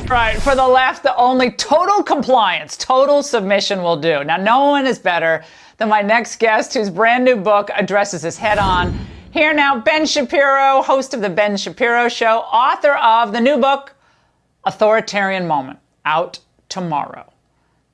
Right, for the left, the only total compliance, total submission will do. Now, no one is better than my next guest, whose brand new book addresses this head on. Here now, Ben Shapiro, host of The Ben Shapiro Show, author of the new book, Authoritarian Moment, out tomorrow.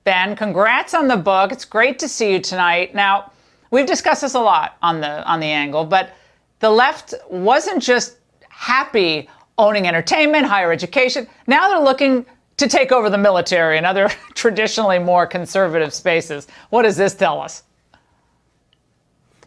Ben, congrats on the book. It's great to see you tonight. Now, we've discussed this a lot on the angle, but the left wasn't just happy owning entertainment, higher education. Now they're looking to take over the military and other traditionally more conservative spaces. What does this tell us?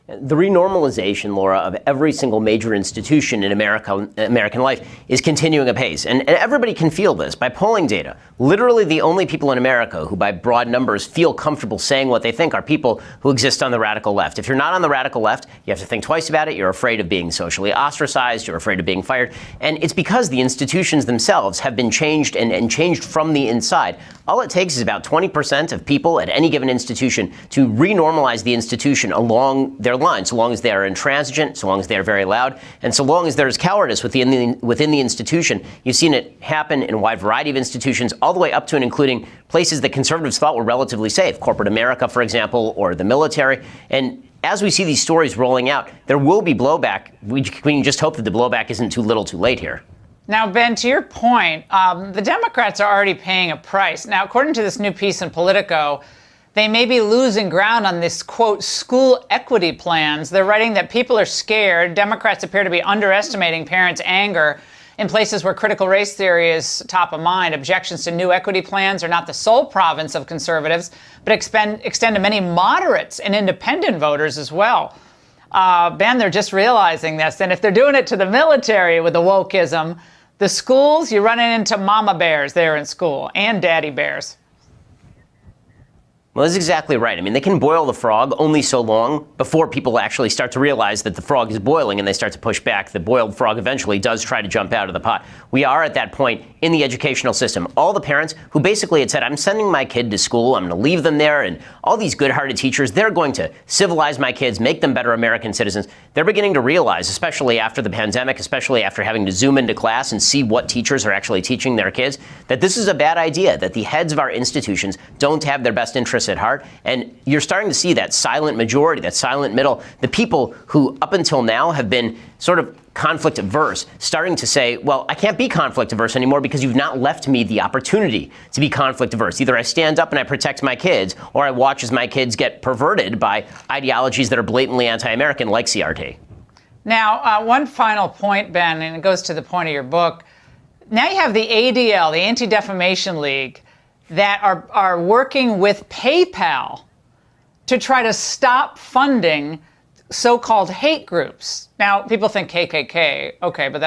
The renormalization, Laura, of every single major institution in American life is continuing apace. And everybody can feel this by polling data. Literally the only people in America who, by broad numbers, feel comfortable saying what they think are people who exist on the radical left. If you're not on the radical left, you have to think twice about it. You're afraid of being socially ostracized. You're afraid of being fired. And it's because the institutions themselves have been changed and changed from the inside. All it takes is about 20% of people at any given institution to renormalize the institution along their line, so long as they are intransigent, so long as they are very loud, and so long as there's cowardice within the institution. You've seen it happen in a wide variety of institutions, all the way up to and including places that conservatives thought were relatively safe, corporate America, for example, or the military. And as we see these stories rolling out, there will be blowback. We can just hope that the blowback isn't too little too late here. Now, Ben, to your point, the Democrats are already paying a price. Now, according to this new piece in Politico, they may be losing ground on this, quote, school equity plans. They're writing that people are scared. Democrats appear to be underestimating parents' anger in places where critical race theory is top of mind. Objections to new equity plans are not the sole province of conservatives, but extend to many moderates and independent voters as well. Ben, they're just realizing this. And if they're doing it to the military with the wokeism, the schools, you're running into mama bears there in school and daddy bears. Well, that's exactly right. I mean, they can boil the frog only so long before people actually start to realize that the frog is boiling and they start to push back. The boiled frog eventually does try to jump out of the pot. We are at that point in the educational system. All the parents who basically had said, I'm sending my kid to school, I'm going to leave them there, and all these good-hearted teachers, they're going to civilize my kids, make them better American citizens. They're beginning to realize, especially after the pandemic, especially after having to zoom into class and see what teachers are actually teaching their kids, that this is a bad idea, that the heads of our institutions don't have their best interests at heart. And you're starting to see that silent majority, that silent middle, the people who up until now have been sort of conflict averse, starting to say, well, I can't be conflict averse anymore because you've not left me the opportunity to be conflict averse. Either I stand up and I protect my kids, or I watch as my kids get perverted by ideologies that are blatantly anti-American, like CRT. Now, one final point, Ben, and it goes to the point of your book. Now you have the ADL, the Anti-Defamation League, that are working with PayPal to try to stop funding so-called hate groups. Now, people think KKK, okay, but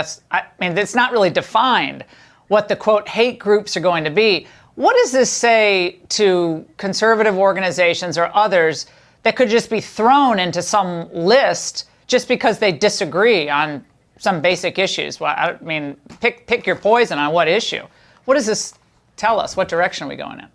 it's not really defined what the, quote, hate groups are going to be. What does this say to conservative organizations or others that could just be thrown into some list just because they disagree on some basic issues? Well, I mean, pick your poison on what issue. What does this tell us? What direction are we going in?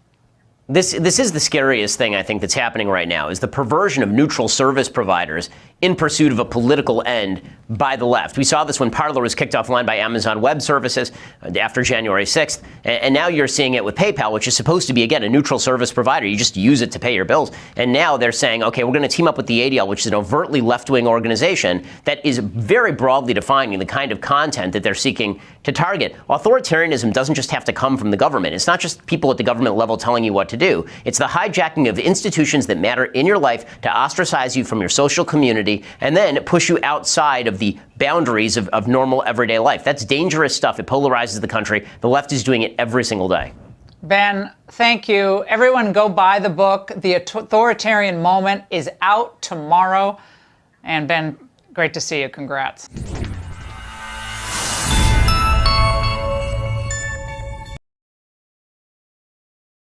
This is the scariest thing, I think, that's happening right now, is the perversion of neutral service providers in pursuit of a political end by the left. We saw this when Parler was kicked offline by Amazon Web Services after January 6th. And now you're seeing it with PayPal, which is supposed to be, again, a neutral service provider. You just use it to pay your bills. And now they're saying, okay, we're going to team up with the ADL, which is an overtly left-wing organization that is very broadly defining the kind of content that they're seeking to target. Authoritarianism doesn't just have to come from the government. It's not just people at the government level telling you what to do. It's the hijacking of institutions that matter in your life to ostracize you from your social community and then push you outside of the boundaries of normal everyday life. That's dangerous stuff. It polarizes the country. The left is doing it every single day. Ben, thank you. Everyone go buy the book. The Authoritarian Moment is out tomorrow. And Ben, great to see you. Congrats.